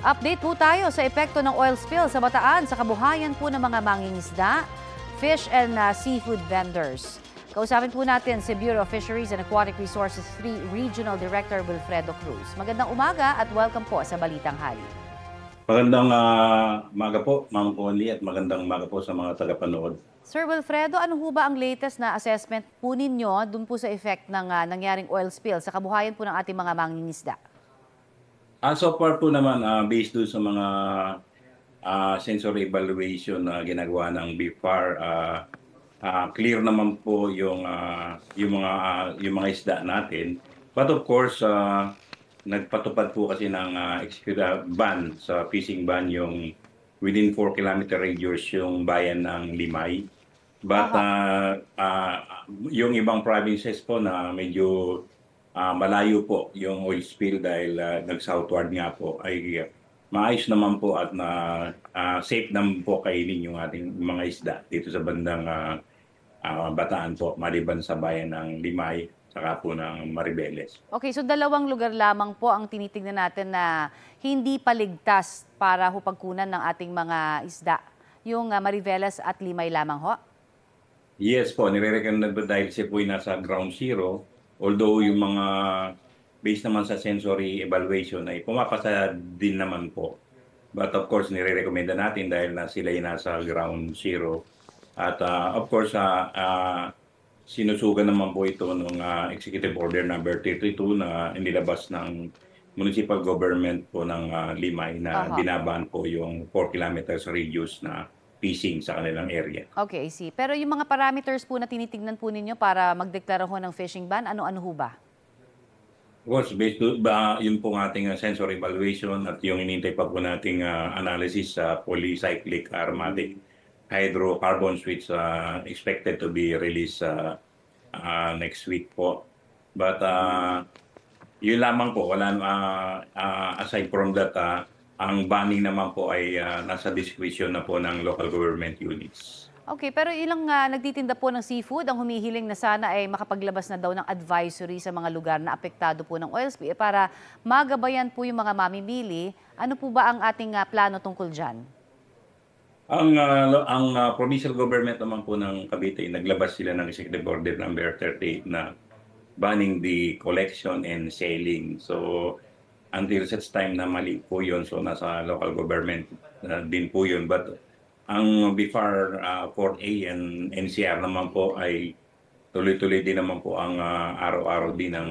Update po tayo sa epekto ng oil spill sa Bataan sa kabuhayan po ng mga mangingisda, fish and seafood vendors. Kausapin po natin si Bureau of Fisheries and Aquatic Resources 3 Regional Director Wilfredo Cruz. Magandang umaga at welcome po sa Balitang Hali. Magandang umaga po, Ma'am Connie, at magandang umaga po sa mga tagapanood. Sir Wilfredo, ano ho ba ang latest na assessment po ninyo dun po sa effect ng nangyaring oil spill sa kabuhayan po ng ating mga mangingisda? So far po naman, based doon sa mga sensory evaluation na ginagawa ng BFAR, clear naman po yung mga isda natin. But of course, nagpatupad po kasi ng ban sa fishing ban yung within 4 kilometer radius yung bayan ng Limay. But yung ibang provinces po na medyo malayo po yung oil spill dahil nag-southward nga po ay maayos naman po at safe naman po kainin yung ating mga isda dito sa bandang Bataan po, maliban sa bayan ng Limay saka po ng Maribeles. Okay, so 2 lugar lamang po ang tinitingnan natin na hindi paligtas para ho pagkunan ng ating mga isda. Yung Maribeles at Limay lamang ho? Yes po, nire-recommend po dahil siya po ay nasa ground zero. Although yung mga based naman sa sensory evaluation ay pumapasa din naman po. But of course, nire-recommenda natin dahil sila ay nasa ground zero. At of course, sinusugan naman po ito ng Executive Order number 32 na inilabas ng municipal government po ng Limay na binaban po yung 4 kilometers radius na fishing sa kanilang area. Okay, I see. Pero yung mga parameters po na tinitingnan po ninyo para magdeklara ho ng fishing ban, ano-ano ho ba? Of course, based yun pong ating sensory evaluation at yung inintay pa po nating analysis sa polycyclic aromatic hydrocarbons which expected to be released next week po. But yun lamang po, aside from that, ang banning naman po ay nasa discretion na po ng local government units. Okay, pero ilang nagtitinda po ng seafood ang humihiling na sana ay makapaglabas na daw ng advisory sa mga lugar na apektado po ng oil spill para magabayan po yung mga mamimili. Ano po ba ang ating plano tungkol dyan? Ang provincial government naman po ng Cavite, naglabas sila ng Executive Order number 38 na banning the collection and selling. So until such time na mali po yun, so nasa local government din po yun. But ang BFAR 4A and NCR naman po ay tuloy-tuloy din naman po ang araw-araw din ng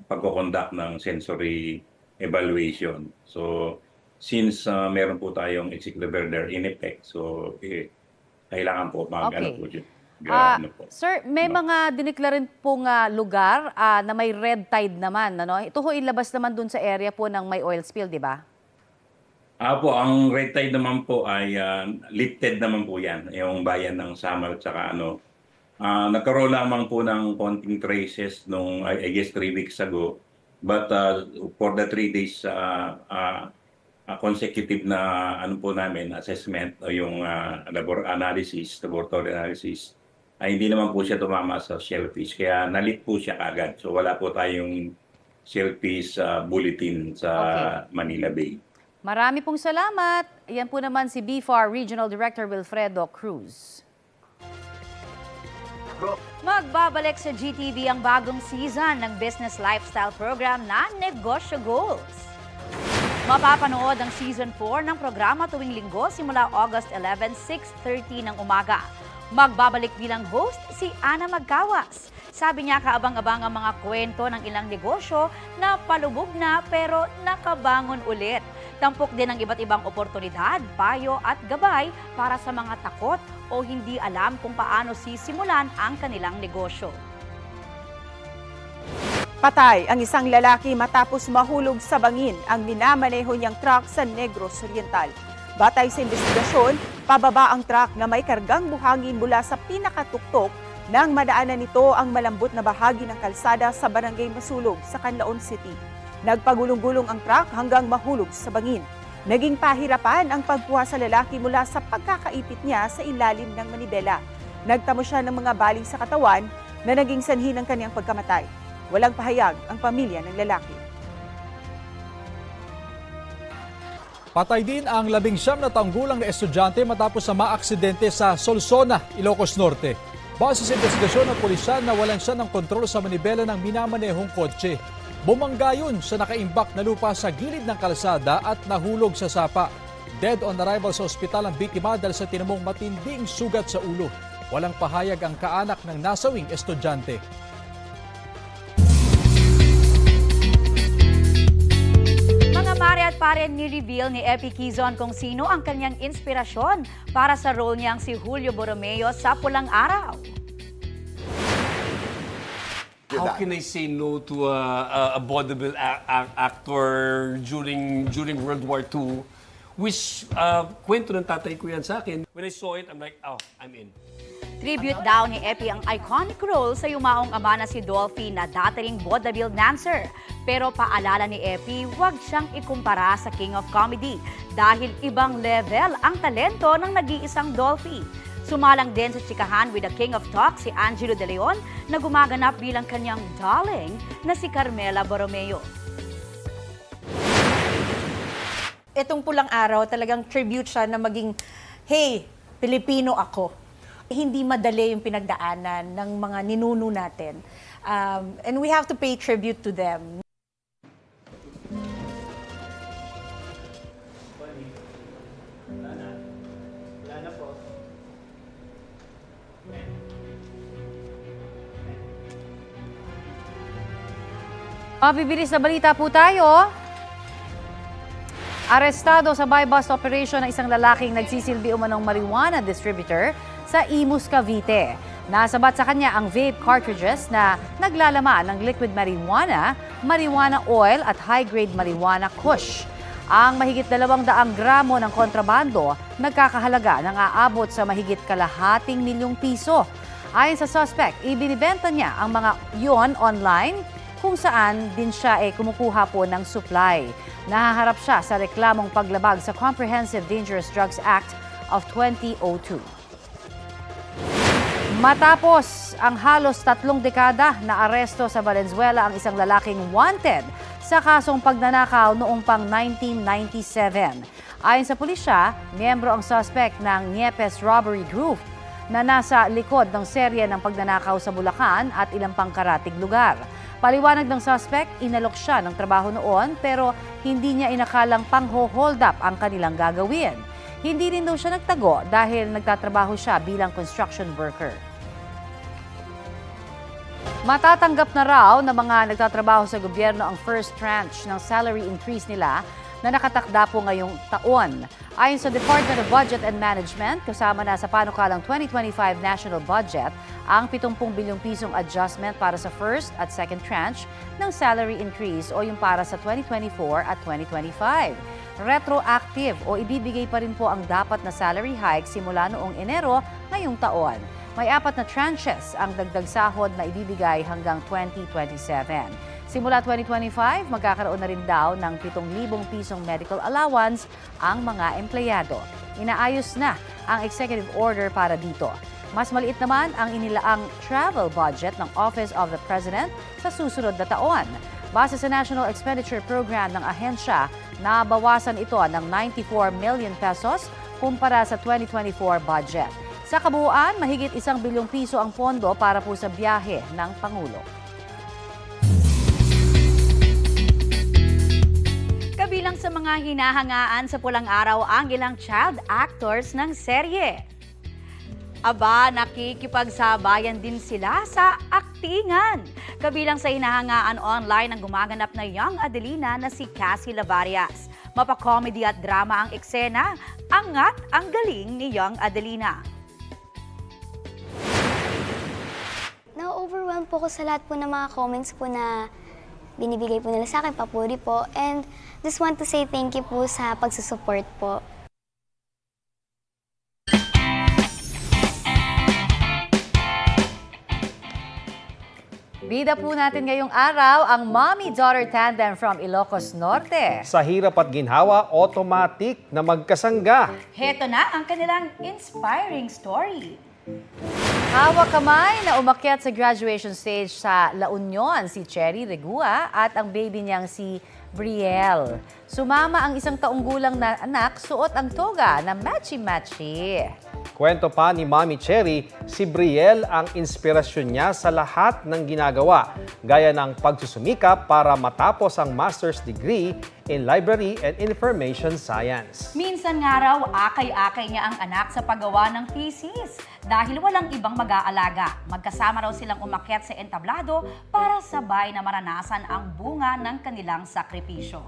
pagkoconduct ng sensory evaluation. So since meron po tayong executive order in effect, so kailangan po ano po dyan. Sir, may mga dineklarin pong lugar na may red tide naman. Ano? Ito ho ilabas naman dun sa area po ng may oil spill, di ba? Po, ang red tide naman po ay lifted naman po yan, yung bayan ng Samar at saka nagkaroon lamang po ng konting traces nung I guess 3 weeks ago. But for the 3 days consecutive na po namin assessment o yung laboratory analysis ay hindi naman po siya tumama sa shellfish kaya nalit po siya agad. So wala po tayong shellfish bulletin sa Manila Bay. Marami pong salamat. Yan po naman si BFAR Regional Director Wilfredo Cruz. Magbabalik sa GTV ang bagong season ng Business Lifestyle Program na Negosyo Goals. Mapapanood ang Season 4 ng programa tuwing linggo simula August 11, 6:30 ng umaga. Magbabalik bilang host si Ana Magkawas. Sabi niya kaabang-abang ang mga kwento ng ilang negosyo na palubog na pero nakabangon ulit. Tampok din ang iba't ibang oportunidad, payo at gabay para sa mga takot o hindi alam kung paano sisimulan ang kanilang negosyo. Patay ang isang lalaki matapos mahulog sa bangin ang minamaneho niyang truck sa Negros Oriental. Batay sa investigasyon, pababa ang truck na may kargang buhangin mula sa pinakatuktok nang madaanan nito ang malambot na bahagi ng kalsada sa Barangay Masulog sa Canlaon City. Nagpagulong-gulong ang truck hanggang mahulog sa bangin. Naging pahirapan ang pagkuha sa lalaki mula sa pagkakaipit niya sa ilalim ng manibela. Nagtamo siya ng mga baling sa katawan na naging sanhi ng kanyang pagkamatay. Walang pahayag ang pamilya ng lalaki. Patay din ang 19 na taong gulang na estudyante matapos sa maaksidente sa Solsona, Ilocos Norte. Base sa investigasyon ng pulisyan, nawalan siya ng kontrol sa manibela ng minamanehong kotse. Bumangga yun sa nakaimbak na lupa sa gilid ng kalsada at nahulog sa sapa. Dead on arrival sa ospital ang biktima dahil sa tinamong matinding sugat sa ulo. Walang pahayag ang kaanak ng nasawing estudyante. Mare at pare ni-reveal ni Epi Quizon kung sino ang kanyang inspirasyon para sa role niyang si Julio Borromeo sa Pulang Araw. How can I say no to a vaudeville actor during World War II? Which kwento ng tatay ko yan sa akin. When I saw it, I'm like, oh, I'm in. Tribute daw ni Epi ang iconic role sa yumaong ama na si Dolphy na dating vaudeville dancer. Pero paalala ni Epi, huwag siyang ikumpara sa King of Comedy dahil ibang level ang talento ng nag-iisang Dolphy. Sumalang din sa tsikahan with the King of Talk si Angelo De Leon na gumaganap bilang kanyang darling na si Carmela Borromeo. Itong Pulang Araw, talagang tribute siya na maging, hey, Pilipino ako. Hindi madali yung pinagdaanan ng mga ninuno natin. And we have to pay tribute to them. Mabibilis na balita po tayo. Arestado sa buy-bust operation ng isang lalaking nagsisilbi umanong marijuana distributor sa Imus, Cavite. Nasabat sa kanya ang vape cartridges na naglalaman ng liquid marijuana, marijuana oil at high-grade marijuana kush. Ang mahigit 200 gramo ng kontrabando nagkakahalaga ng aabot sa mahigit ₱250,000. Ayon sa suspect, ibinibenta niya ang mga yon online kung saan din siya kumukuha po ng supply. Nahaharap siya sa reklamong paglabag sa Comprehensive Dangerous Drugs Act of 2002. Matapos ang halos 3 dekada na aresto sa Valenzuela ang isang lalaking wanted sa kasong pagnanakaw noong pang 1997. Ayon sa pulisya, miyembro ang suspect ng Niepes Robbery Group na nasa likod ng serye ng pagnanakaw sa Bulacan at ilang pangkaratig lugar. Paliwanag ng suspect, inalok siya ng trabaho noon pero hindi niya inakalang pang-hold up ang kanilang gagawin. Hindi rin daw siya nagtago dahil nagtatrabaho siya bilang construction worker. Matatanggap na raw ng mga nagtatrabaho sa gobyerno ang first tranche ng salary increase nila na nakatakda po ngayong taon. Ayon sa Department of Budget and Management, kasama na sa panukalang 2025 national budget ang 70 bilyong pisong adjustment para sa first at second tranche ng salary increase o yung para sa 2024 at 2025. Retroactive o ibibigay pa rin po ang dapat na salary hike simula noong Enero ngayong taon. May 4 na tranches ang dagdag sahod na ibibigay hanggang 2027. Simula 2025, magkakaroon na rin daw ng 7,000 pisong medical allowance ang mga empleyado. Inaayos na ang executive order para dito. Mas maliit naman ang inilaang travel budget ng Office of the President sa susunod na taon. Base sa National Expenditure Program ng ahensya, nabawasan ito ng 94 million pesos kumpara sa 2024 budget. Sa kabuuan, mahigit 1 bilyong piso ang pondo para po sa biyahe ng Pangulo. Kabilang sa mga hinahangaan sa Pulang Araw ang ilang child actors ng serye. Aba, nakikipagsabayan din sila sa aktingan. Kabilang sa hinahangaan online ang gumaganap na young Adelina na si Cassie Lavarias. Mapa-comedy at drama ang eksena, angat ang galing ni young Adelina. Na-overwhelm po ko sa lahat po ng mga comments po na binibigay po nila sa akin, papuri po. And just want to say thank you po sa pagsusupport po. Bida po natin ngayong araw ang mommy-daughter tandem from Ilocos Norte. Sa hirap at ginhawa, automatic na magkasangga. Heto na ang kanilang inspiring story. Hawak kamay na umakyat sa graduation stage sa La Union si Cherry Regua at ang baby niyang si Brielle. Sumama ang 1 taong gulang na anak, suot ang toga na matchy-matchy. Kwento pa ni Mami Cherry, si Brielle ang inspirasyon niya sa lahat ng ginagawa, gaya ng pagsusumikap para matapos ang master's degree in Library and Information Science. Minsan nga raw, akay-akay niya ang anak sa paggawa ng thesis dahil walang ibang mag-aalaga. Magkasama raw silang umakyat sa entablado para sabay na maranasan ang bunga ng kanilang sakripisyo.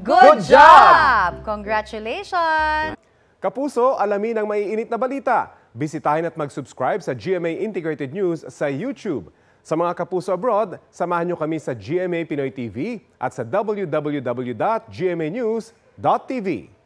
Good job! Congratulations! Kapuso, alamin ang maiinit na balita. Bisitahin at mag-subscribe sa GMA Integrated News sa YouTube. Sa mga kapuso abroad, samahan nyo kami sa GMA Pinoy TV at sa www.gmanews.tv.